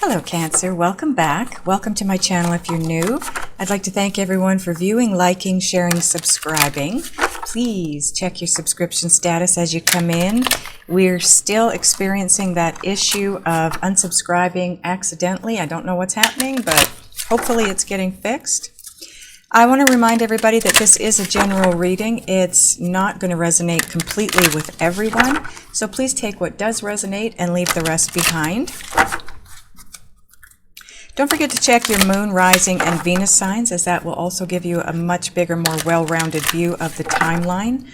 Hello Cancer, welcome back. Welcome to my channel if you're new. I'd like to thank everyone for viewing, liking, sharing, subscribing. Please check your subscription status as you come in. We're still experiencing that issue of unsubscribing accidentally. I don't know what's happening, but hopefully it's getting fixed. I want to remind everybody that this is a general reading. It's not going to resonate completely with everyone, so please take what does resonate and leave the rest behind. Don't forget to check your moon, rising, and Venus signs, as that will also give you a much bigger, more well-rounded view of the timeline.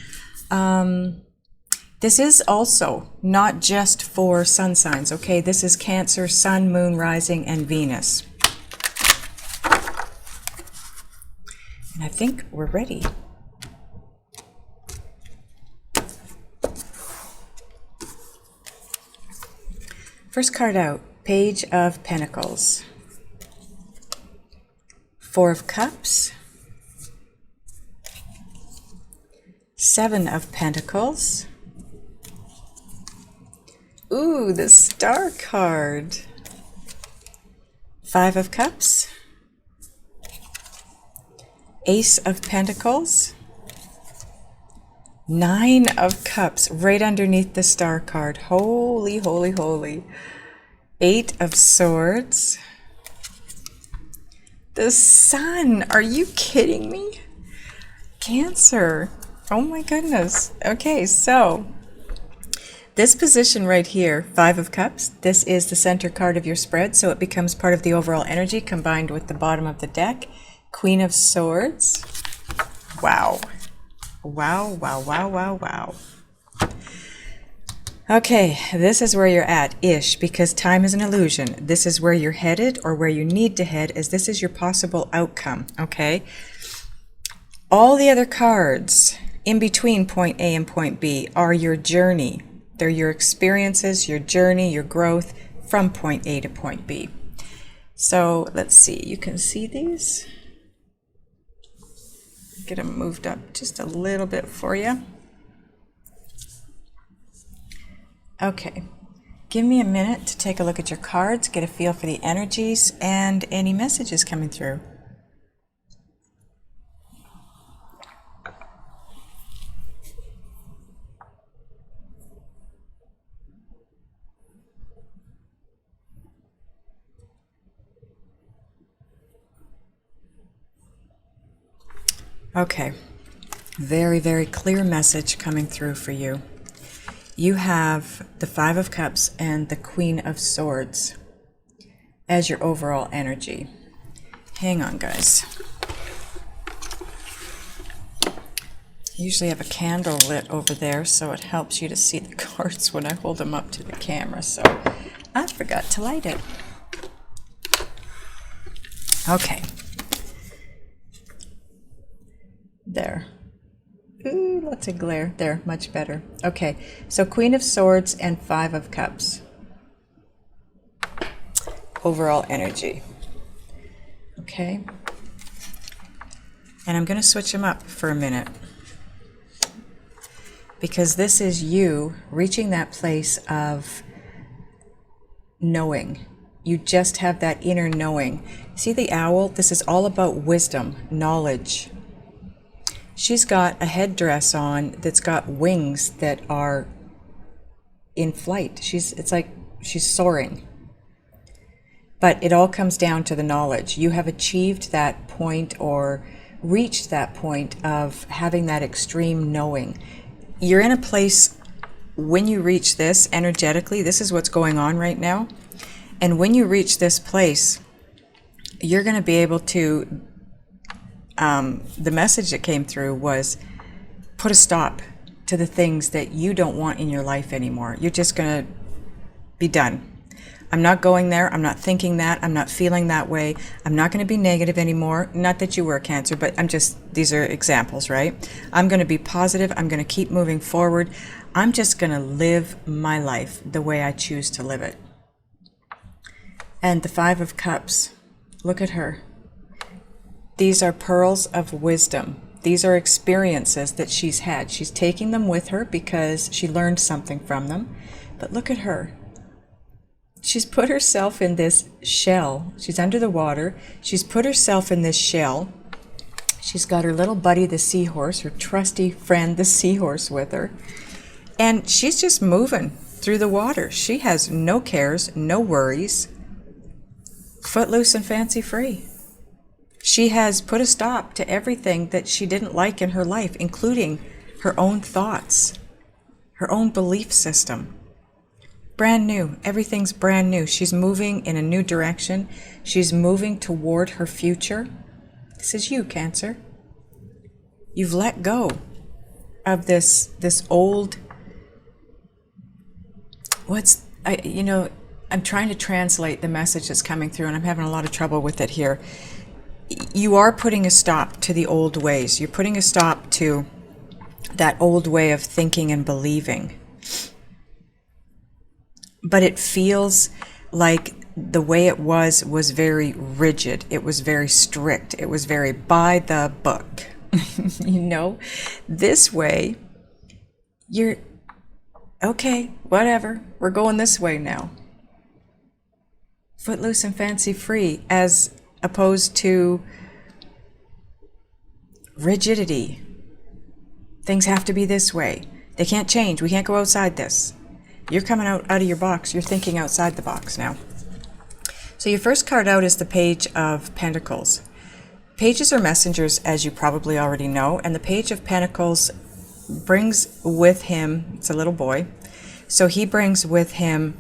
This is also not just for sun signs, okay? This is Cancer, Sun, Moon, Rising, and Venus. And I think we're ready. First card out, Page of Pentacles. Four of Cups, Seven of Pentacles, ooh, the Star card, Five of Cups, Ace of Pentacles, Nine of Cups, right underneath the Star card, holy, holy, holy, Eight of Swords, the Sun. Are you kidding me? Cancer. Oh my goodness. Okay, so this position right here, Five of Cups, this is the center card of your spread, so it becomes part of the overall energy combined with the bottom of the deck. Queen of Swords. Wow. Wow, wow, wow, wow, wow. Okay, this is where you're at-ish, because time is an illusion. This is where you're headed or where you need to head, as this is your possible outcome, okay? All the other cards in between point A and point B are your journey. They're your experiences, your journey, your growth from point A to point B. So let's see, you can see these. Get them moved up just a little bit for you. Okay, give me a minute to take a look at your cards, get a feel for the energies and any messages coming through. Okay, very, very clear message coming through for you. You have the Five of Cups and the Queen of Swords as your overall energy. Hang on, guys. I usually have a candle lit over there, so it helps you to see the cards when I hold them up to the camera, so I forgot to light it. Okay. There. Ooh, lots of glare. There, much better. Okay, so Queen of Swords and Five of Cups. Overall energy. Okay. And I'm going to switch them up for a minute, because this is you reaching that place of knowing. You just have that inner knowing. See the owl? This is all about wisdom, knowledge. She's got a headdress on that's got wings that are in flight. It's like she's soaring. But it all comes down to the knowledge. You have achieved that point or reached that point of having that extreme knowing. You're in a place, when you reach this energetically, this is what's going on right now. And when you reach this place, you're going to be able to the message that came through was put a stop to the things that you don't want in your life anymore. You're just going to be done. I'm not going there. I'm not thinking that. I'm not feeling that way. I'm not going to be negative anymore. Not that you were a Cancer, but these are examples, right? I'm going to be positive. I'm going to keep moving forward. I'm just going to live my life the way I choose to live it. And the Five of Cups, look at her. These are pearls of wisdom. These are experiences that she's had. She's taking them with her because she learned something from them. But look at her. she's put herself in this shell. She's under the water. She's put herself in this shell. She's got her little buddy, the seahorse, her trusty friend, the seahorse, with her. And she's just moving through the water. She has no cares, no worries, footloose and fancy free. She has put a stop to everything that she didn't like in her life, including her own thoughts, her own belief system. Brand new. Everything's brand new. She's moving in a new direction. She's moving toward her future. This is you, Cancer. You've let go of this old, I'm trying to translate the message that's coming through, and I'm having a lot of trouble with it here. You are putting a stop to the old ways. You're putting a stop to that old way of thinking and believing. But it feels like the way it was very rigid. It was very strict. It was very by the book. This way, you're, okay, whatever. We're going this way now. Footloose and fancy free, as opposed to rigidity. Things have to be this way. They can't change. We can't go outside this. You're coming out of your box. You're thinking outside the box now. So your first card out is the Page of Pentacles. Pages are messengers, as you probably already know, and the Page of Pentacles brings with him, it's a little boy, so he brings with him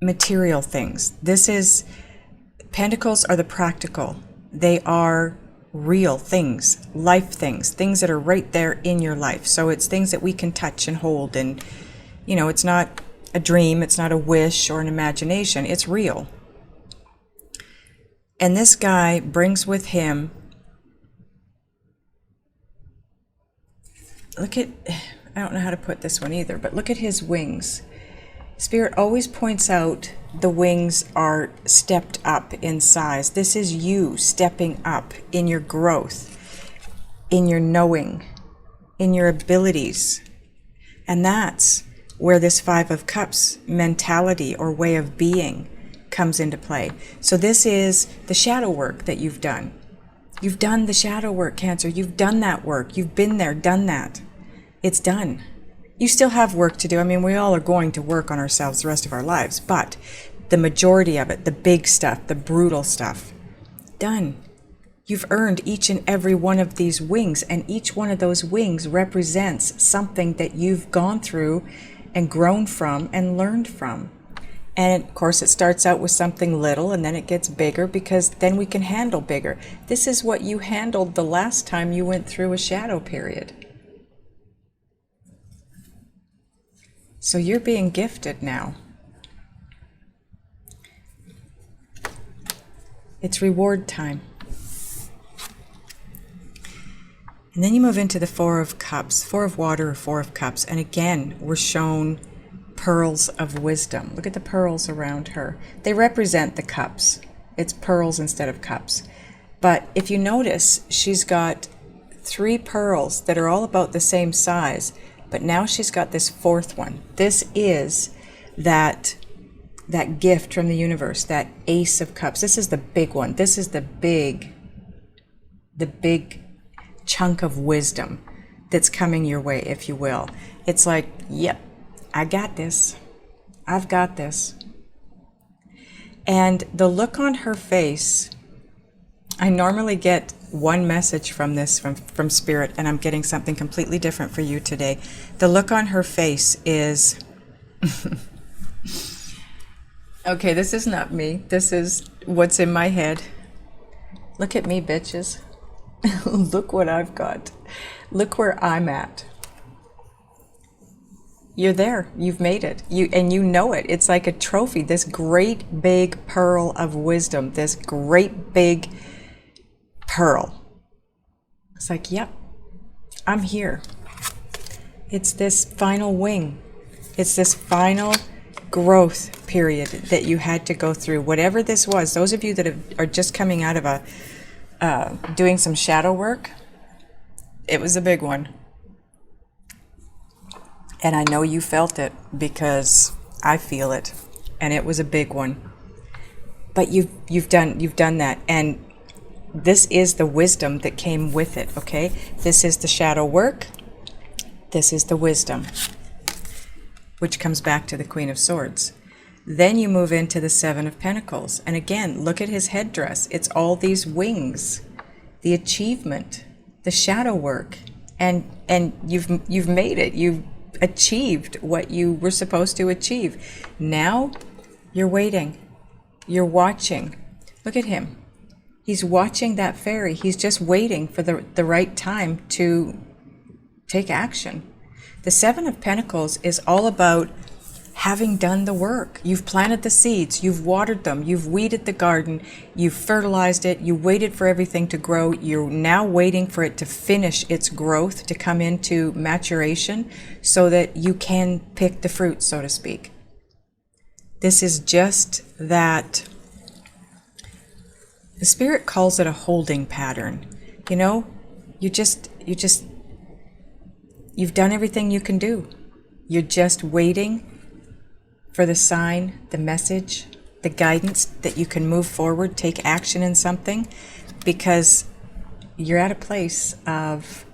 material things. Pentacles are the practical. They are real things, life things, things that are right there in your life. So it's things that we can touch and hold, and it's not a dream, it's not a wish or an imagination, it's real. And this guy brings with him, I don't know how to put this one either, but look at his wings. Spirit always points out the wings are stepped up in size. This is you stepping up in your growth, in your knowing, in your abilities. And that's where this Five of Cups mentality or way of being comes into play. So this is the shadow work that you've done. You've done the shadow work, Cancer. You've done that work. You've been there, done that. It's done. You still have work to do. I mean, we all are going to work on ourselves the rest of our lives, but the majority of it, the big stuff, the brutal stuff, done. You've earned each and every one of these wings, and each one of those wings represents something that you've gone through and grown from and learned from. And of course, it starts out with something little, and then it gets bigger, because then we can handle bigger. This is what you handled the last time you went through a shadow period. So you're being gifted now. It's reward time. And then you move into the Four of Cups, Four of Water or Four of Cups. And again, we're shown pearls of wisdom. Look at the pearls around her. They represent the cups. It's pearls instead of cups. But if you notice, she's got 3 pearls that are all about the same size. But now she's got this 4th one. This is that gift from the universe, that Ace of Cups. This is the big one. This is the big chunk of wisdom that's coming your way, if you will. It's like, yep, I got this. I've got this. And the look on her face, I normally get one message from this from Spirit, and I'm getting something completely different for you today. The look on her face is okay, this is not me. This is what's in my head. Look at me, bitches. Look what I've got. Look where I'm at. You're there. You've made it. You know it. It's like a trophy. This great big pearl of wisdom. This great big pearl. It's like, yep, I'm here. It's this final wing. It's this final growth period that you had to go through. Whatever this was, those of you that are just coming out of doing some shadow work, it was a big one. And I know you felt it because I feel it, and it was a big one. But you've done that, and this is the wisdom that came with it, okay? This is the shadow work. This is the wisdom, which comes back to the Queen of Swords. Then you move into the Seven of Pentacles. And again, look at his headdress. It's all these wings, the achievement, the shadow work. And you've made it. You've achieved what you were supposed to achieve. Now you're waiting. You're watching. Look at him. He's watching that fairy. He's just waiting for the right time to take action. The Seven of Pentacles is all about having done the work. You've planted the seeds, you've watered them, you've weeded the garden, you've fertilized it, you waited for everything to grow. You're now waiting for it to finish its growth, to come into maturation so that you can pick the fruit, so to speak. This is just that. The Spirit calls it a holding pattern. You know, you've done everything you can do. You're just waiting for the sign, the message, the guidance that you can move forward, take action in something, because you're at a place of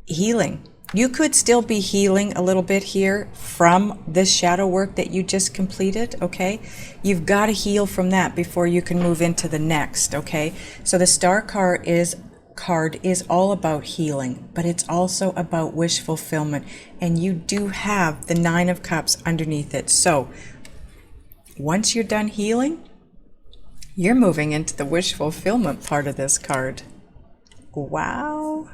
healing. You could still be healing a little bit here from this shadow work that you just completed, okay? You've got to heal from that before you can move into the next, okay? So the Star card is all about healing, but it's also about wish fulfillment. And you do have the Nine of Cups underneath it. So once you're done healing, you're moving into the wish fulfillment part of this card. Wow.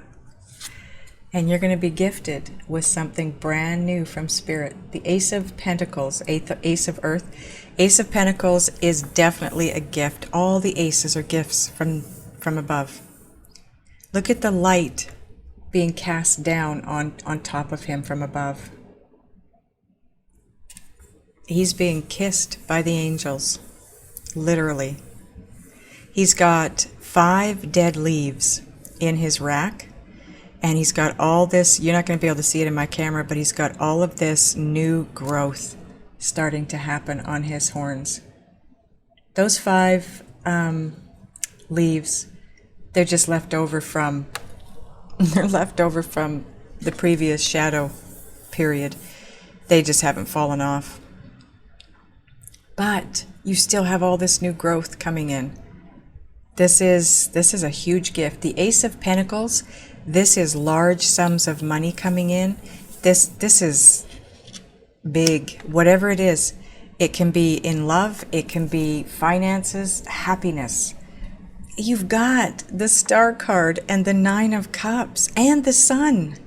And you're going to be gifted with something brand new from Spirit. The Ace of Pentacles, Ace of Earth. Ace of Pentacles is definitely a gift. All the aces are gifts from above. Look at the light being cast down on top of him from above. He's being kissed by the angels, literally. He's got 5 dead leaves in his rack, and he's got all this, you're not going to be able to see it in my camera, but he's got all of this new growth starting to happen on his horns. Those 5 leaves, they're just left over from the previous shadow period. They just haven't fallen off. But you still have all this new growth coming in. This is a huge gift. The Ace of Pentacles, this is large sums of money coming in. This is big. Whatever it is, it can be in love, it can be finances, happiness. You've got the Star card and the Nine of Cups and the Sun.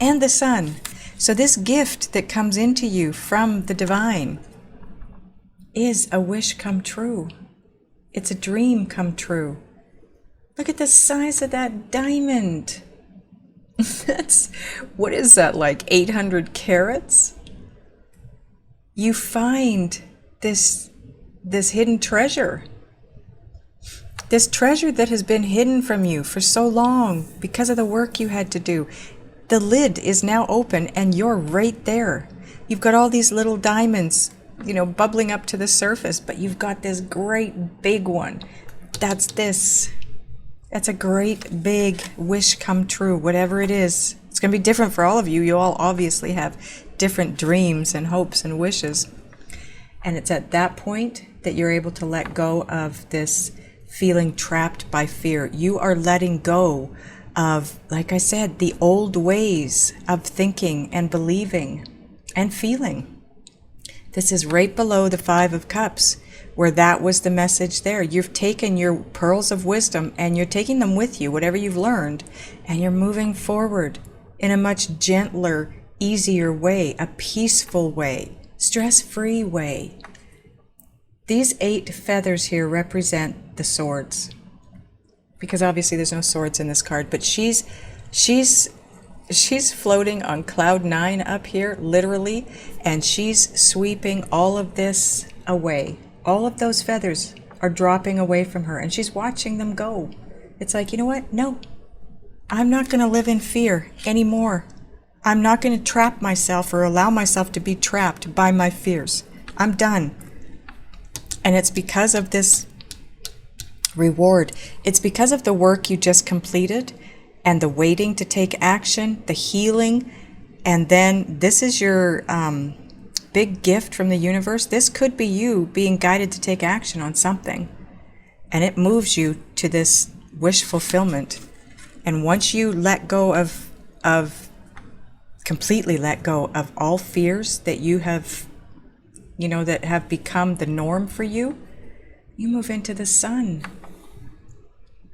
And the Sun. So this gift that comes into you from the divine is a wish come true. It's a dream come true. Look at the size of that diamond. What is that, like 800 carats? You find this hidden treasure. This treasure that has been hidden from you for so long because of the work you had to do. The lid is now open and you're right there. You've got all these little diamonds, you know, bubbling up to the surface, but you've got this great big one. That's a great big wish come true, whatever it is. It's going to be different for all of you. You all obviously have different dreams and hopes and wishes. And it's at that point that you're able to let go of this feeling trapped by fear. You are letting go of, like I said, the old ways of thinking and believing and feeling. This is right below the 5 of Cups, where that was the message there. You've taken your pearls of wisdom and you're taking them with you, whatever you've learned, and you're moving forward in a much gentler, easier way, a peaceful way, stress-free way. These 8 feathers here represent the swords, because obviously there's no swords in this card, but she's floating on cloud 9 up here, literally, and she's sweeping all of this away. All of those feathers are dropping away from her, and she's watching them go. It's like, you know what? No, I'm not going to live in fear anymore. I'm not going to trap myself or allow myself to be trapped by my fears. I'm done. And it's because of this reward. It's because of the work you just completed and the waiting to take action, the healing, and then this is your big gift from the universe. This could be you being guided to take action on something, and it moves you to this wish fulfillment. And once you let go of completely let go of all fears that you have, that have become the norm for you, you move into the sun.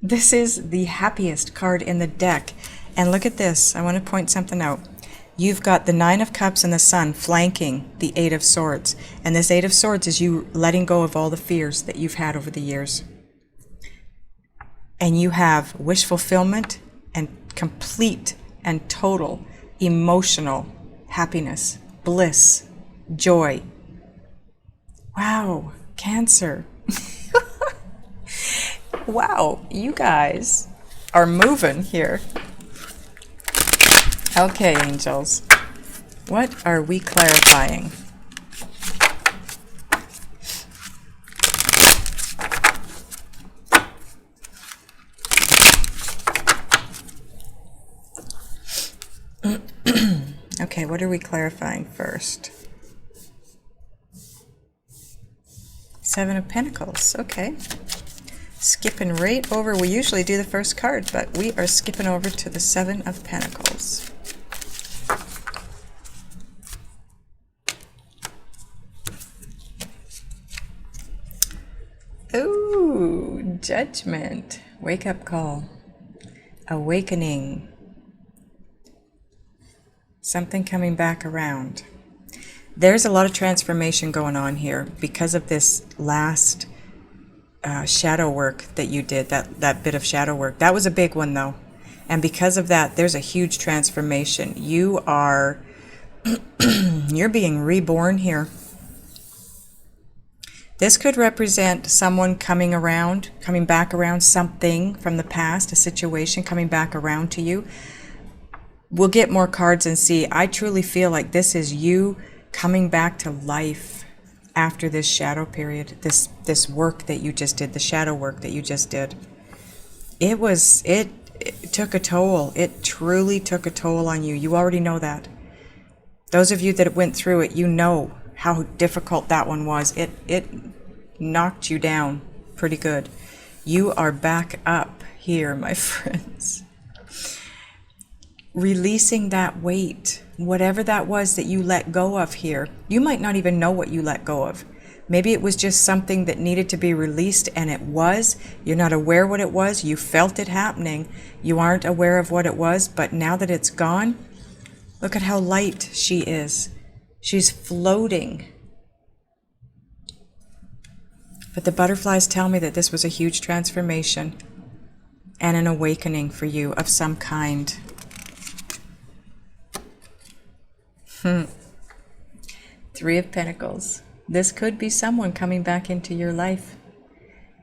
This is the happiest card in the deck. And look at this. I want to point something out. You've got the Nine of Cups and the Sun flanking the Eight of Swords. And this Eight of Swords is you letting go of all the fears that you've had over the years. And you have wish fulfillment and complete and total emotional happiness, bliss, joy. Wow, Cancer. Wow, you guys are moving here. Okay, angels, what are we clarifying? Okay, what are we clarifying first? Seven of Pentacles, okay. Skipping right over, we usually do the first card, but we are skipping over to the Seven of Pentacles. Ooh, Judgment, wake-up call, awakening, something coming back around. There's a lot of transformation going on here because of this last shadow work that you did, that bit of shadow work. That was a big one though. And because of that, there's a huge transformation. You are, you're being reborn here. This could represent someone coming back around, something from the past, a situation coming back around to you. We'll get more cards and see. I truly feel like this is you coming back to life after this shadow period, this work that you just did, the shadow work that you just did. It took a toll. It truly took a toll on you. You already know that. Those of you that went through it, you know how difficult that one was. It knocked you down pretty good. You are back up here, my friends. Releasing that weight, whatever that was that you let go of here. You might not even know what you let go of. Maybe it was just something that needed to be released, and it was. You're not aware what it was. You felt it happening. You aren't aware of what it was, but now that it's gone, look at how light she is. She's floating. But the butterflies tell me that this was a huge transformation and an awakening for you of some kind. Three of Pentacles. This could be someone coming back into your life.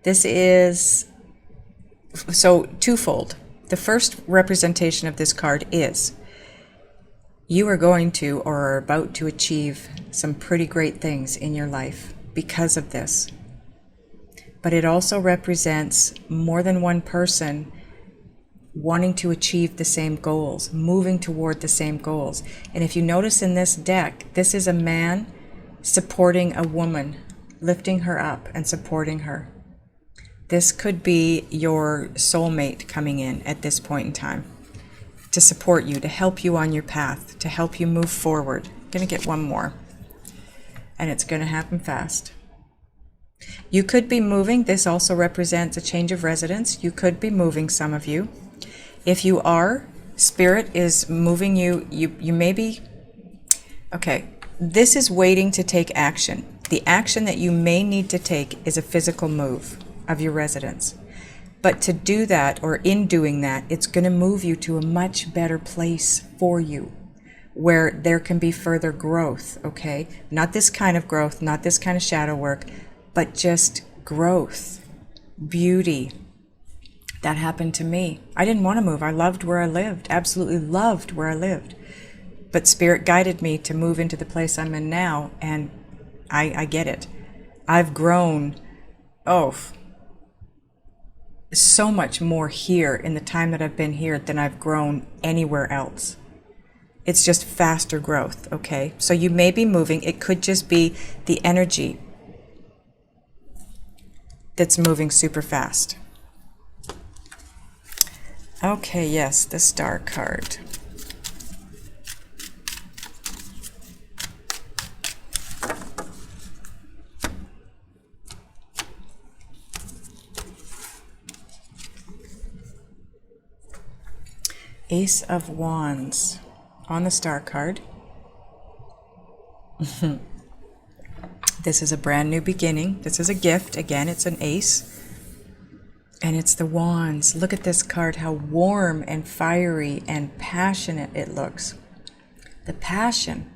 This is so twofold. The first representation of this card is you are going to or are about to achieve some pretty great things in your life because of this. But it also represents more than one person wanting to achieve the same goals, moving toward the same goals. And if you notice in this deck, this is a man supporting a woman, lifting her up and supporting her. This could be your soulmate coming in at this point in time to support you, to help you on your path, to help you move forward. I'm going to get one more, and it's going to happen fast. You could be moving. This also represents a change of residence. You could be moving, some of you. If you are, Spirit is moving you. You may be, okay, this is waiting to take action. The action that you may need to take is a physical move of your residence. But to do that, or in doing that, it's going to move you to a much better place for you, where there can be further growth, okay? Not this kind of growth, not this kind of shadow work, but just growth, beauty. That happened to me. I didn't want to move. I loved where I lived, absolutely loved where I lived. But Spirit guided me to move into the place I'm in now, and I get it. I've grown, so much more here in the time that I've been here than I've grown anywhere else. It's just faster growth, okay? So you may be moving. It could just be the energy that's moving super fast. Okay, yes, the Star card. Ace of Wands on the Star card. This is a brand new beginning. This is a gift. Again, it's an ace. And it's the Wands. Look at this card, how warm and fiery and passionate it looks. The passion.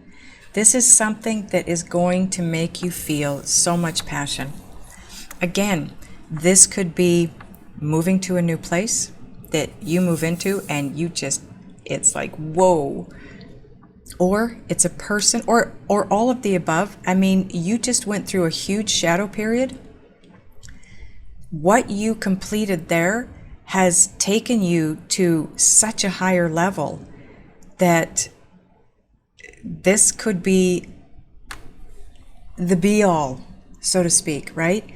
This is something that is going to make you feel so much passion. Again, this could be moving to a new place that you move into and you just, it's like, whoa. Or it's a person, or all of the above. I mean, you just went through a huge shadow period. What you completed there has taken you to such a higher level that this could be the be-all, so to speak, right?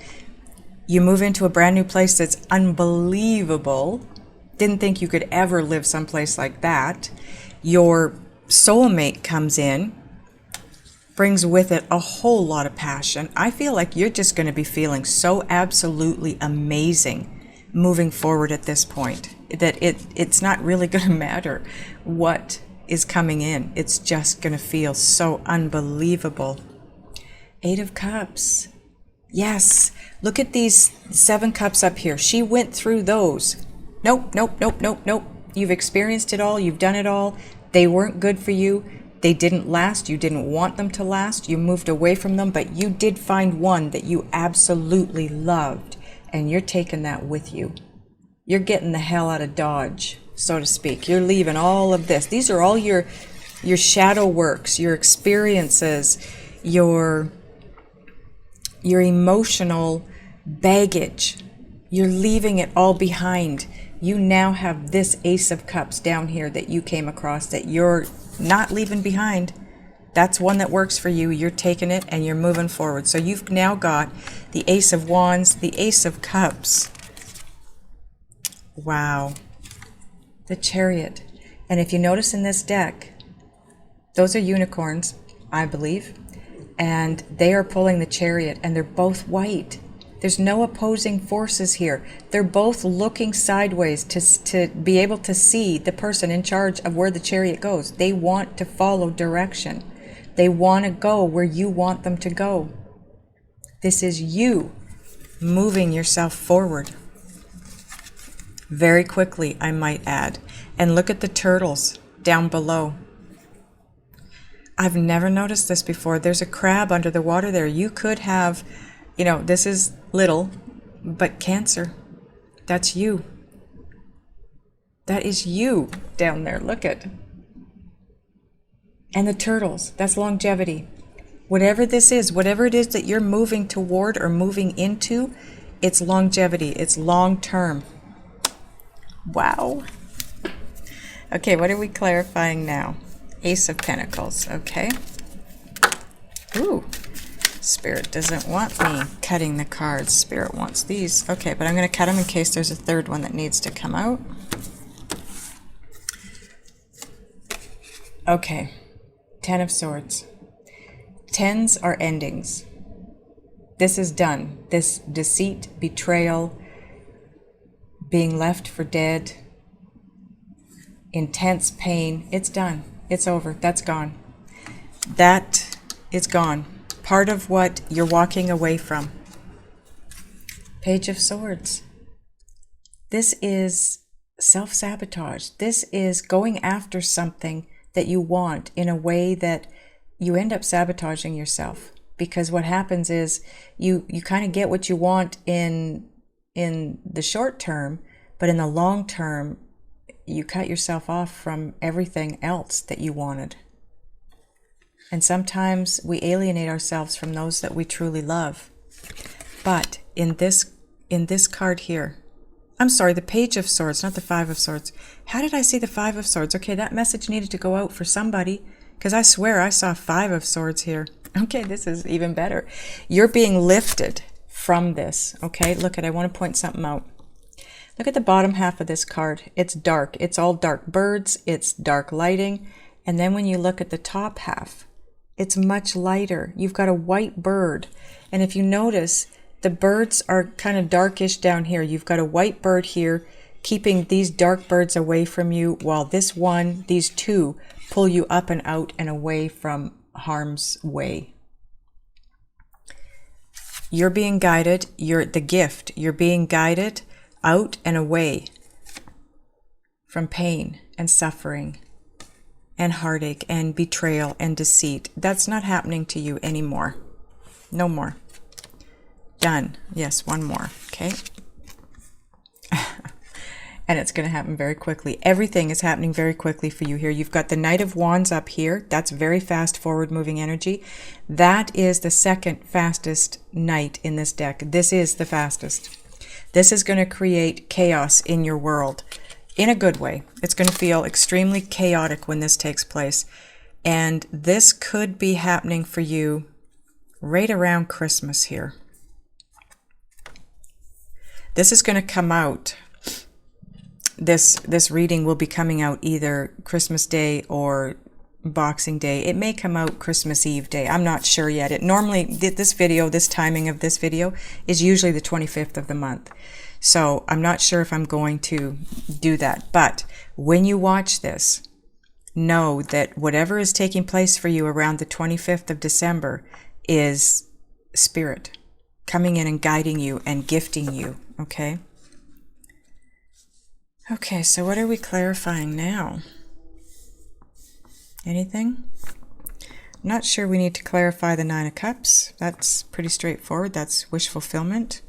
You move into a brand new place that's unbelievable. Didn't think you could ever live someplace like that. Your soulmate comes in, brings with it a whole lot of passion. I feel like you're just going to be feeling so absolutely amazing moving forward at this point that it's not really going to matter what is coming in. It's just going to feel so unbelievable. 8 of Cups. Yes, look at these 7 cups up here. She went through those. Nope. You've experienced it all. You've done it all. They weren't good for you. They didn't last. You didn't want them to last. You moved away from them, but you did find one that you absolutely loved, and you're taking that with you. You're getting the hell out of Dodge, so to speak. You're leaving all of this. These are all your shadow works, your experiences, your emotional baggage. You're leaving it all behind. You now have this Ace of Cups down here that you came across that you're not leaving behind. That's one that works for you. You're taking it and you're moving forward. So you've now got the Ace of Wands, the Ace of Cups. Wow. The Chariot. And if you notice in this deck, those are unicorns, I believe. And they are pulling the Chariot, and they're both white. There's no opposing forces here. They're both looking sideways to be able to see the person in charge of where the chariot goes. They want to follow direction. They want to go where you want them to go. This is you moving yourself forward. Very quickly, I might add. And look at the turtles down below. I've never noticed this before. There's a crab under the water there. You could have, this is little, but Cancer. That's you. That is you down there. Look at. And the turtles. That's longevity. Whatever this is, whatever it is that you're moving toward or moving into, it's longevity. It's long term. Wow. Okay, what are we clarifying now? Ace of Pentacles. Okay. Ooh. Spirit doesn't want me cutting the cards. Spirit wants these. Okay, but I'm going to cut them in case there's a third one that needs to come out. Okay. 10 of Swords. 10s are endings. This is done. This deceit, betrayal, being left for dead, intense pain, it's done. It's over. That's gone. That is gone. Part of what you're walking away from. Page of Swords. This is self-sabotage. This is going after something that you want in a way that you end up sabotaging yourself. Because what happens is you kind of get what you want in the short term, but in the long term, you cut yourself off from everything else that you wanted. And sometimes we alienate ourselves from those that we truly love. But in this card here, I'm sorry, the Page of Swords, not the Five of Swords. How did I see the Five of Swords? Okay, that message needed to go out for somebody, because I swear I saw Five of Swords here. Okay, this is even better. You're being lifted from this, okay? Look at, I want to point something out. Look at the bottom half of this card. It's dark. It's all dark birds. It's dark lighting. And then when you look at the top half, it's much lighter. You've got a white bird. And if you notice, the birds are kind of darkish down here. You've got a white bird here, keeping these dark birds away from you, while this one, these two, pull you up and out and away from harm's way. You're being guided. You're the gift. You're being guided out and away from pain and suffering and heartache and betrayal and deceit. That's not happening to you anymore. No more. Done. Yes, one more. Okay. And it's going to happen very quickly. Everything is happening very quickly for you here. You've got the Knight of Wands up here. That's very fast, forward-moving energy. That is the second fastest knight in this deck. This is the fastest. This is going to create chaos in your world in a good way. It's going to feel extremely chaotic when this takes place. And this could be happening for you right around Christmas here. This is going to come out. This reading will be coming out either Christmas Day or Boxing Day. It may come out Christmas Eve day. I'm not sure yet. It normally, this timing of this video is usually the 25th of the month. So I'm not sure if I'm going to do that. But when you watch this, know that whatever is taking place for you around the 25th of December is Spirit coming in and guiding you and gifting you, okay? Okay, so what are we clarifying now? Anything? I'm not sure we need to clarify the Nine of Cups. That's pretty straightforward. That's wish fulfillment.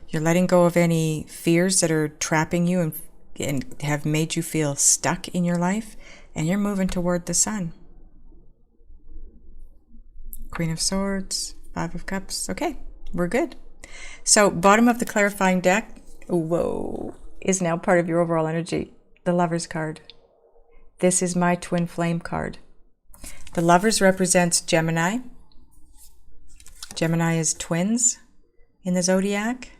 You're letting go of any fears that are trapping you and have made you feel stuck in your life, and you're moving toward the sun. Queen of Swords, Five of Cups. Okay, we're good. So bottom of the clarifying deck, whoa, is now part of your overall energy. The Lovers card. This is my twin flame card. The Lovers represents Gemini. Gemini is twins in the zodiac.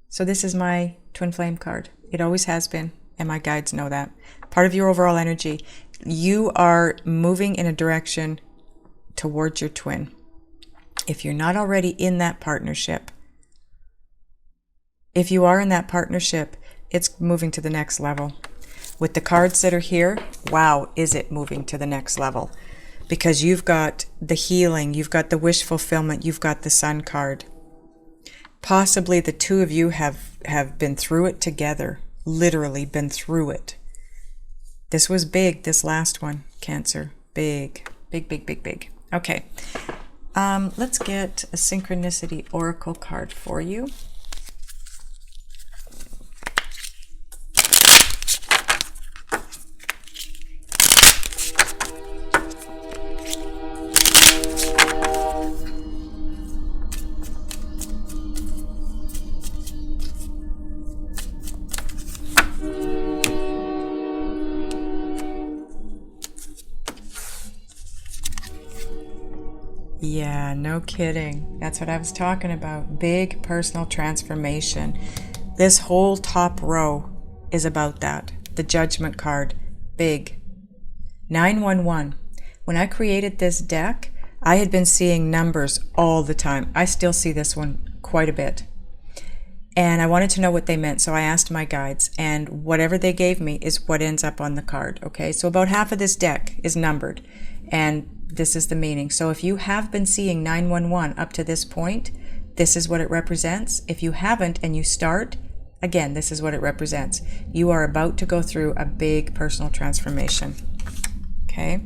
So this is my twin flame card. It always has been, and my guides know that. Part of your overall energy. You are moving in a direction towards your twin. If you're not already in that partnership, if you are in that partnership, it's moving to the next level. With the cards that are here, wow, is it moving to the next level? Because you've got the healing, you've got the wish fulfillment, you've got the Sun card. Possibly the two of you have been through it together, literally been through it. This was big, this last one, Cancer. Big, big, big, big, big. Okay, let's get a Synchronicity Oracle card for you. Yeah, no kidding. That's what I was talking about. Big personal transformation. This whole top row is about that. The Judgment card. Big. 911. When I created this deck, I had been seeing numbers all the time. I still see this one quite a bit. And I wanted to know what they meant, so I asked my guides, and whatever they gave me is what ends up on the card, okay? So about half of this deck is numbered, and this is the meaning. So if you have been seeing 911 up to this point, this is what it represents. If you haven't and you start, again, this is what it represents. You are about to go through a big personal transformation, okay?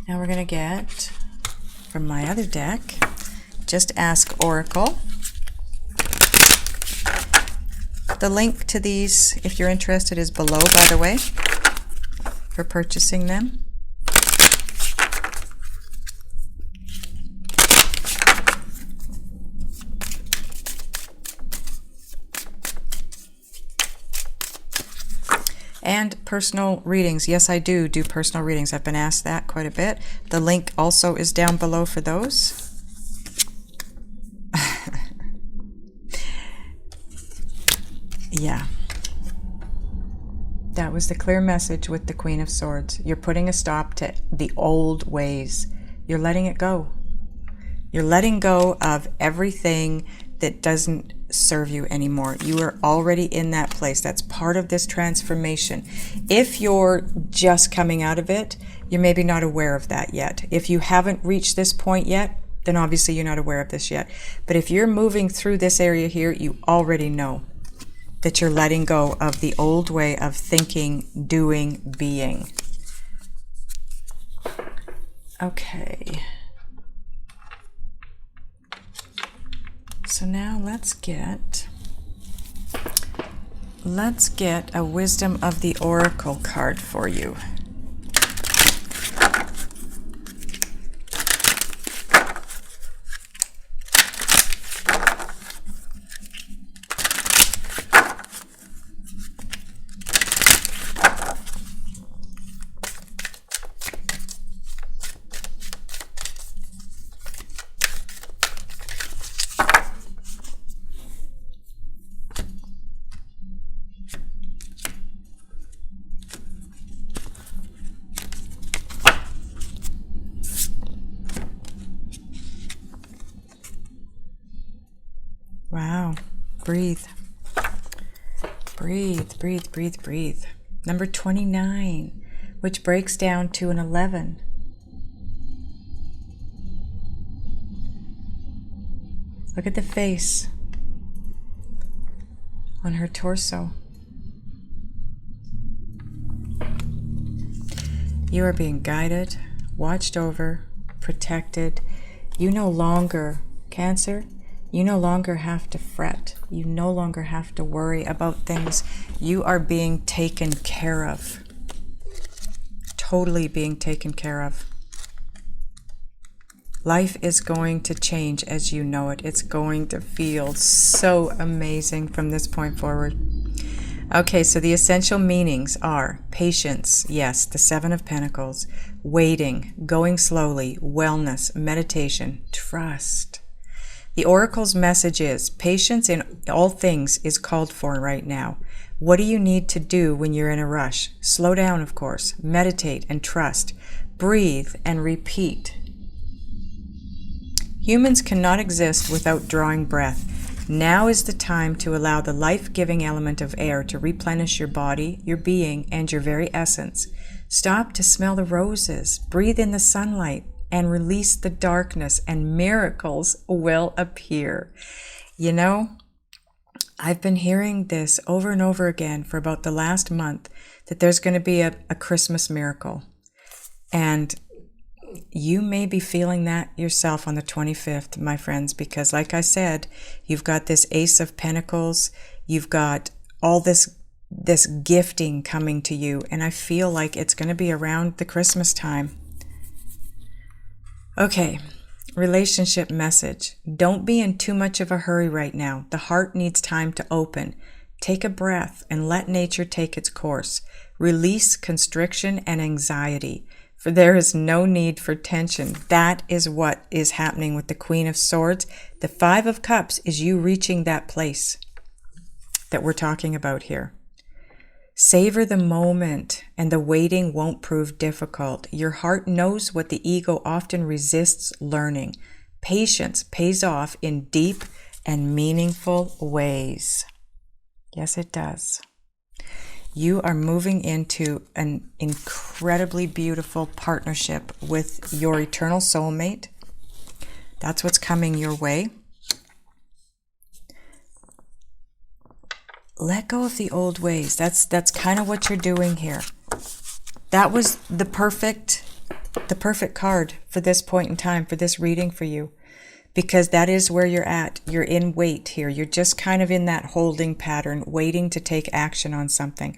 Now we're going to get, from my other deck, Just Ask Oracle. The link to these, if you're interested, is below, by the way. for purchasing them. And personal readings. Yes, I do personal readings. I've been asked that quite a bit. The link also is down below for those. Yeah. That was the clear message with the Queen of Swords. You're putting a stop to the old ways. You're letting it go. You're letting go of everything that doesn't serve you anymore. You are already in that place. That's part of this transformation. If you're just coming out of it, you're maybe not aware of that yet. If you haven't reached this point yet, then obviously you're not aware of this yet. But if you're moving through this area here, you already know that you're letting go of the old way of thinking, doing, being. Okay. So now let's get a Wisdom of the Oracle card for you. Wow. Breathe. Breathe, breathe, breathe, breathe. Number 29, which breaks down to an 11. Look at the face on her torso. You are being guided, watched over, protected. You no longer, Cancer, you no longer have to fret. You no longer have to worry about things. You are being taken care of. Totally being taken care of. Life is going to change as you know it. It's going to feel so amazing from this point forward. Okay, so the essential meanings are patience, yes, the Seven of Pentacles, waiting, going slowly, wellness, meditation, trust. The Oracle's message is patience in all things is called for right now. What do you need to do when you're in a rush? Slow down, of course. Meditate and trust. Breathe and repeat. Humans cannot exist without drawing breath. Now is the time to allow the life-giving element of air to replenish your body, your being, and your very essence. Stop to smell the roses. Breathe in the sunlight. And release the darkness, and miracles will appear. You know, I've been hearing this over and over again for about the last month, that there's going to be a Christmas miracle. And you may be feeling that yourself on the 25th, my friends, because like I said, you've got this Ace of Pentacles, you've got all this gifting coming to you, and I feel like it's going to be around the Christmas time. Okay, relationship message. Don't be in too much of a hurry right now. The heart needs time to open. Take a breath and let nature take its course. Release constriction and anxiety, for there is no need for tension. That is what is happening with the Queen of Swords. The Five of Cups is you reaching that place that we're talking about here. Savor the moment, and the waiting won't prove difficult. Your heart knows what the ego often resists learning. Patience pays off in deep and meaningful ways. Yes, it does. You are moving into an incredibly beautiful partnership with your eternal soulmate. That's what's coming your way. Let go of the old ways. That's kind of what you're doing here. That was the perfect card for this point in time, for this reading for you, because that is where you're at. You're in wait here. You're just kind of in that holding pattern, waiting to take action on something.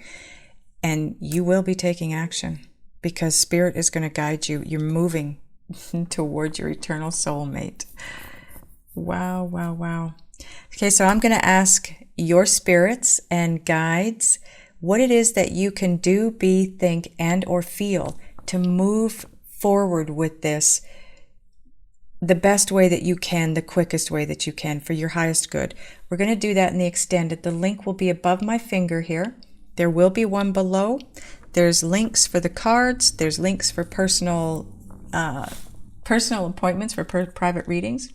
and you will be taking action because Spirit is going to guide you. You're moving towards your eternal soulmate. Wow, wow, wow. Okay, so I'm going to ask your spirits and guides what it is that you can do, be, think, and or feel to move forward with this the best way that you can, the quickest way that you can for your highest good. We're going to do that in the extended. The link will be above my finger here. There will be one below. There's links for the cards. There's links for personal appointments for private readings.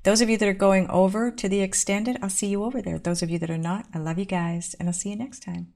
Those of you that are going over to the extended, I'll see you over there. Those of you that are not, I love you guys, and I'll see you next time.